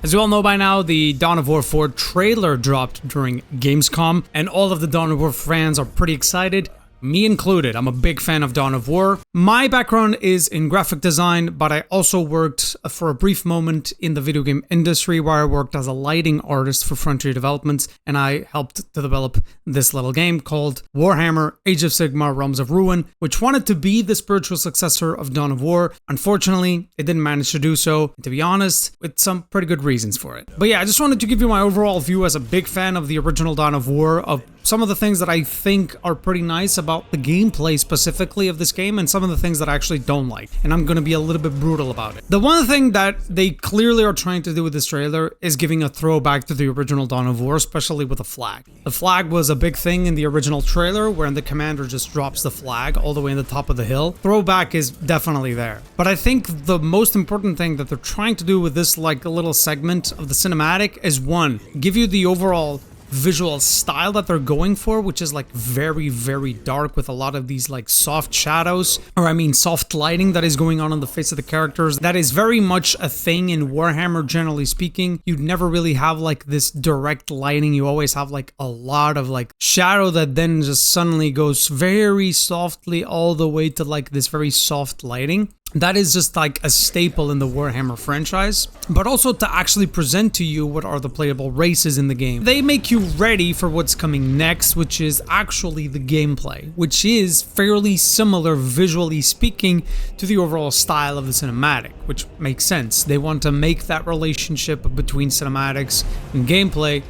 As you all know by now, the Dawn of War 4 trailer dropped during Gamescom, and all of the Dawn of War fans are pretty excited. Me included. I'm a big fan of Dawn of War. My background is in graphic design, but I also worked for a brief moment in the video game industry where I worked as a lighting artist for Frontier Developments, and I helped to develop this little game called Warhammer Age of Sigmar Realms of Ruin, which wanted to be the spiritual successor of Dawn of War. Unfortunately, it didn't manage to do so, to be honest, with some pretty good reasons for it. But yeah, I just wanted to give you my overall view as a big fan of the original Dawn of War, of some of the things that I think are pretty nice about the gameplay specifically of this game, and some of the things that I actually don't like. And I'm going to be a little bit brutal about it. The one thing that they clearly are trying to do with this trailer is giving a throwback to the original Dawn of War, especially with the flag. The flag was a big thing in the original trailer, where the commander just drops the flag all the way in the top of the hill. Throwback is definitely there. But I think the most important thing that they're trying to do with this like a little segment of the cinematic is, one, give you the overall visual style that they're going for, which is like very, very dark with a lot of these like soft shadows, or I mean soft lighting that is going on the face of the characters. That is very much a thing in Warhammer, generally speaking. You'd never really have like this direct lighting. You always have like a lot of like shadow that then just suddenly goes very softly all the way to like this very soft lighting. That is just like a staple in the Warhammer franchise, but also to actually present to you what are the playable races in the game. They make you ready for what's coming next, which is actually the gameplay, which is fairly similar visually speaking to the overall style of the cinematic, which makes sense. They want to make that relationship between cinematics and gameplay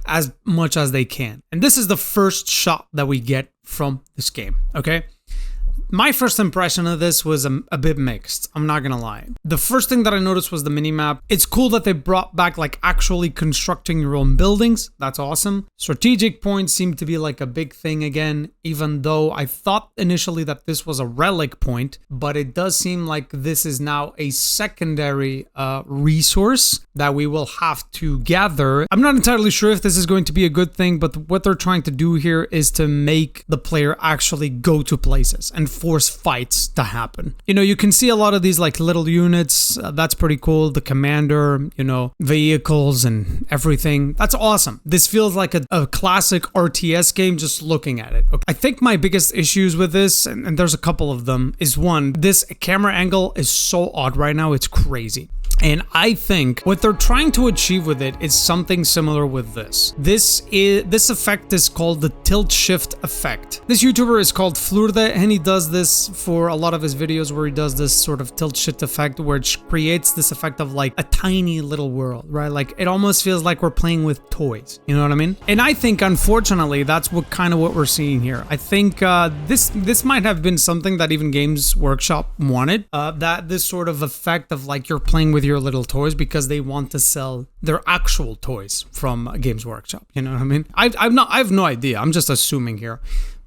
as much as they can. And this is the first shot that we get from this game, okay? My first impression of this was a bit mixed, I'm not gonna lie. The first thing that I noticed was the minimap. It's cool that they brought back like actually constructing your own buildings, that's awesome. Strategic points seem to be like a big thing again, even though I thought initially that this was a relic point, but it does seem like this is now a secondary resource that we will have to gather. I'm not entirely sure if this is going to be a good thing, but what they're trying to do here is to make the player actually go to places and force fights to happen. You know, you can see a lot of these like little units, that's pretty cool. The commander, you know, vehicles and everything. That's awesome. This feels like a classic RTS game just looking at it. Okay. I think my biggest issues with this, and there's a couple of them, is one, this camera angle is so odd right now, it's crazy. And I think what they're trying to achieve with it is something similar with this. This effect is called the tilt shift effect. This YouTuber is called Flurde, and he does this for a lot of his videos where he does this sort of tilt shift effect, which creates this effect of like a tiny little world, right? Like it almost feels like we're playing with toys, you know what I mean? And I think unfortunately that's what we're seeing here. I think this might have been something that even Games Workshop wanted, that this sort of effect of like you're playing with your little toys, because they want to sell their actual toys from Games Workshop, you know what I mean? I have no idea, I'm just assuming here,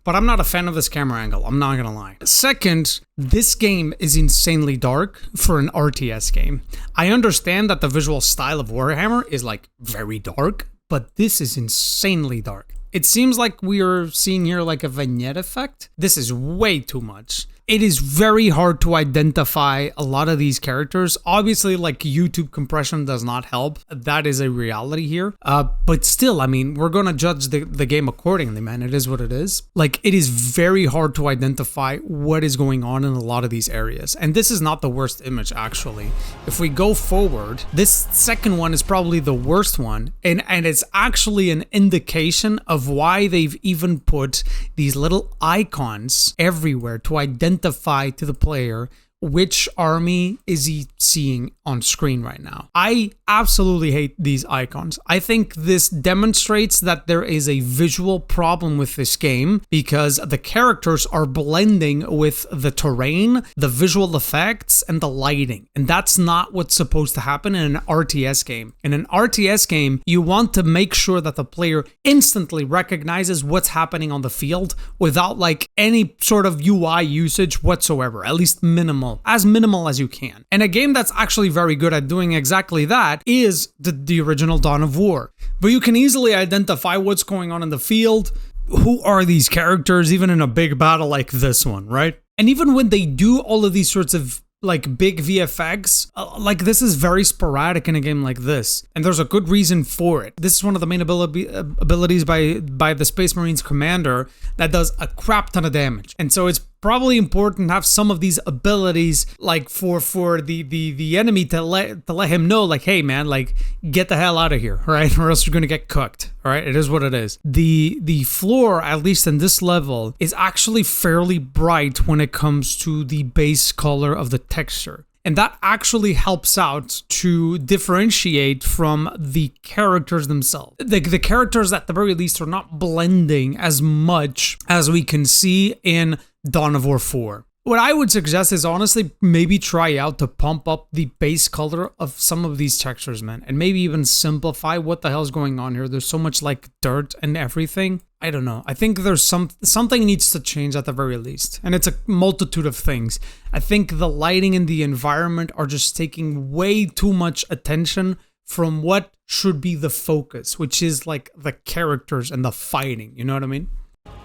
but I'm not a fan of this camera angle, I'm not gonna lie. Second, this game is insanely dark for an RTS game. I understand that the visual style of Warhammer is like very dark, but this is insanely dark. It seems like we are seeing here like a vignette effect. This is way too much. It is very hard to identify a lot of these characters. Obviously, like YouTube compression does not help. That is a reality here. But still, I mean, we're gonna judge the game accordingly, man. It is what it is. Like, it is very hard to identify what is going on in a lot of these areas. And this is not the worst image, actually. If we go forward, this second one is probably the worst one. And it's actually an indication of why they've even put these little icons everywhere to identify to the player which army is he seeing on screen right now. I absolutely hate these icons. I think this demonstrates that there is a visual problem with this game because the characters are blending with the terrain, the visual effects, and the lighting. And that's not what's supposed to happen in an RTS game. In an RTS game, you want to make sure that the player instantly recognizes what's happening on the field without like any sort of UI usage whatsoever, at least minimal as you can. And a game that's actually very good at doing exactly that is the original Dawn of War. But you can easily identify what's going on in the field. Who are these characters, even in a big battle like this one, right? And even when they do all of these sorts of like big VFX, like this is very sporadic in a game like this, and there's a good reason for it. This is one of the main abilities by the Space Marines commander that does a crap ton of damage, and so it's probably important to have some of these abilities like for the enemy to let him know, like, hey man, like get the hell out of here, right? Or else you're gonna get cooked. All right, it is what it is. The floor, at least in this level, is actually fairly bright when it comes to the base color of the texture. And that actually helps out to differentiate from the characters themselves. The characters at the very least are not blending as much as we can see in Dawn of War 4. What I would suggest is honestly maybe try out to pump up the base color of some of these textures, man, and maybe even simplify what the hell's going on here. There's so much like dirt and everything. I don't know. I think there's something needs to change at the very least, and it's a multitude of things. I think the lighting and the environment are just taking way too much attention from what should be the focus, which is like the characters and the fighting. You know what I mean?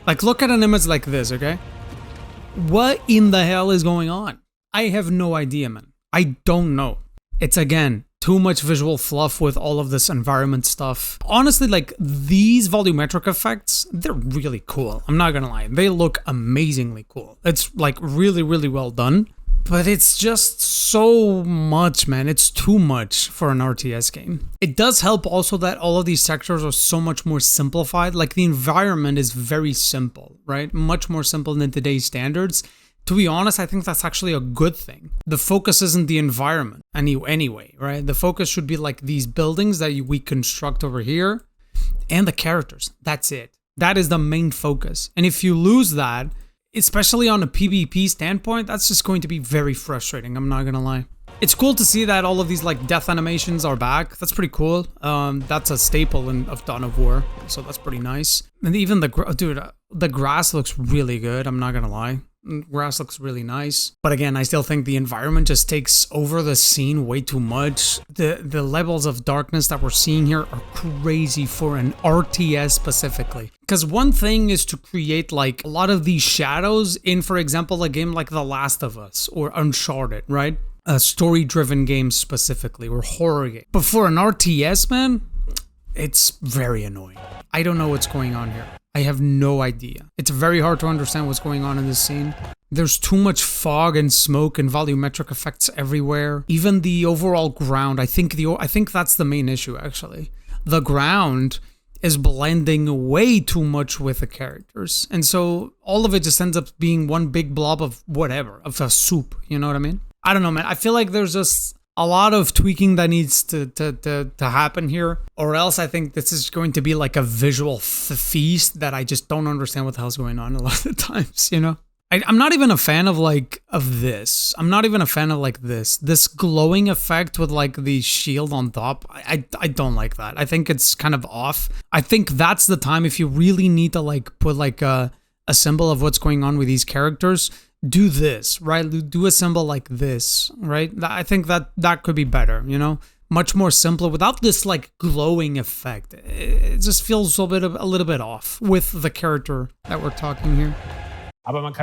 Like look at an image like this, okay? What in the hell is going on? I have no idea, man. I don't know. It's again, too much visual fluff with all of this environment stuff. Honestly, like these volumetric effects, they're really cool. I'm not gonna lie. They look amazingly cool. It's like really, really well done. But it's just so much, man. It's too much for an RTS game. It does help also that all of these textures are so much more simplified. Like the environment is very simple, right? Much more simple than today's standards. To be honest, I think that's actually a good thing. The focus isn't the environment anyway, right? The focus should be like these buildings that we construct over here and the characters. That's it. That is the main focus. And if you lose that, especially on a PvP standpoint, that's just going to be very frustrating, I'm not gonna lie. It's cool to see that all of these like death animations are back. That's pretty cool. That's a staple of Dawn of War, so that's pretty nice. And even the grass looks really good, I'm not gonna lie. Grass looks really nice. But again, I still think the environment just takes over the scene way too much. The levels of darkness that we're seeing here are crazy for an RTS specifically. Because one thing is to create like a lot of these shadows in, for example, a game like The Last of Us or Uncharted, right? A story-driven game specifically, or horror game. But for an RTS, man, it's very annoying. I don't know what's going on here. I have no idea. It's very hard to understand what's going on in this scene. There's too much fog and smoke and volumetric effects everywhere. Even the overall ground, I think that's the main issue actually. The ground is blending way too much with the characters. And so all of it just ends up being one big blob of whatever, of a soup, you know what I mean? I don't know, man. I feel like there's just a lot of tweaking that needs to happen here, or else I think this is going to be like a visual feast that I just don't understand what the hell's going on a lot of the times, you know? I'm not even a fan of this. I'm not even a fan of like this glowing effect with like the shield on top. I don't like that. I think it's kind of off. I think that's the time if you really need to like put like a symbol of what's going on with these characters, do this, right? Do a symbol like this, right? I think that could be better, you know? Much more simpler without this like glowing effect. It just feels a little bit off with the character that we're talking here.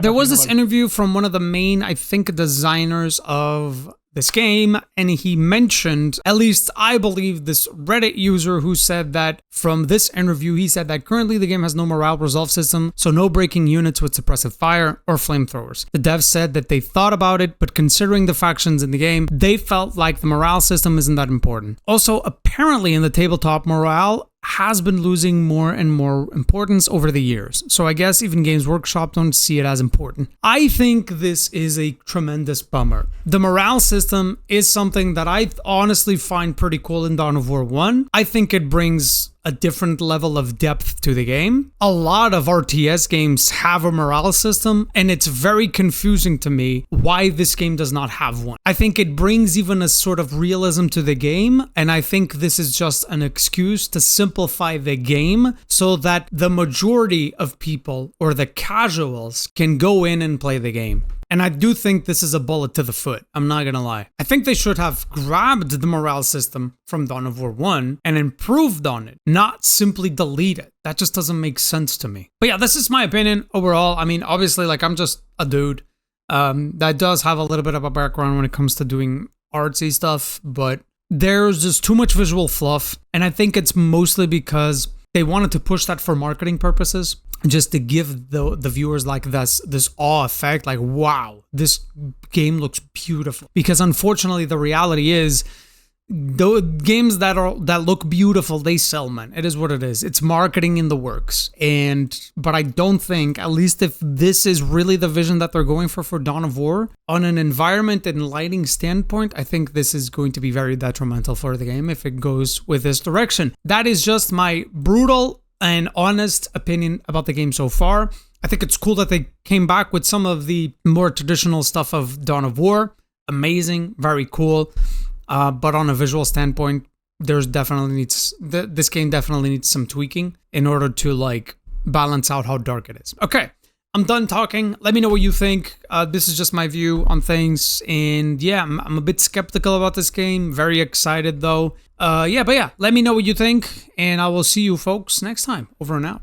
There was this interview from one of the main, I think, designers of this game, and he mentioned, at least I believe, this Reddit user who said that from this interview, he said that currently the game has no morale resolve system, so no breaking units with suppressive fire or flamethrowers. The devs said that they thought about it, but considering the factions in the game, they felt like the morale system isn't that important. Also, apparently in the tabletop, morale has been losing more and more importance over the years. So I guess even Games Workshop don't see it as important. I think this is a tremendous bummer. The morale system is something that I honestly find pretty cool in Dawn of War 1. I think it brings a different level of depth to the game. A lot of RTS games have a morale system, and it's very confusing to me why this game does not have one. I think it brings even a sort of realism to the game, and I think this is just an excuse to simplify the game so that the majority of people, or the casuals, can go in and play the game. And I do think this is a bullet to the foot, I'm not gonna lie. I think they should have grabbed the morale system from Dawn of War 1 and improved on it, not simply delete it. That just doesn't make sense to me. But yeah, this is my opinion overall. I mean, obviously, like, I'm just a dude. that does have a little bit of a background when it comes to doing artsy stuff, but there's just too much visual fluff, and I think it's mostly because they wanted to push that for marketing purposes, just to give the viewers like this awe effect, like, wow, this game looks beautiful. Because unfortunately, the reality is, the games that look beautiful, they sell, man. It is what it is. It's marketing in the works. But I don't think, at least if this is really the vision that they're going for Dawn of War, on an environment and lighting standpoint, I think this is going to be very detrimental for the game if it goes with this direction. That is just my brutal and honest opinion about the game so far. I think it's cool that they came back with some of the more traditional stuff of Dawn of War. Amazing, very cool. But on a visual standpoint, this game definitely needs some tweaking in order to like balance out how dark it is. Okay, I'm done talking. Let me know what you think. This is just my view on things, and yeah, I'm a bit skeptical about this game. Very excited though. But let me know what you think, and I will see you folks next time. Over and out.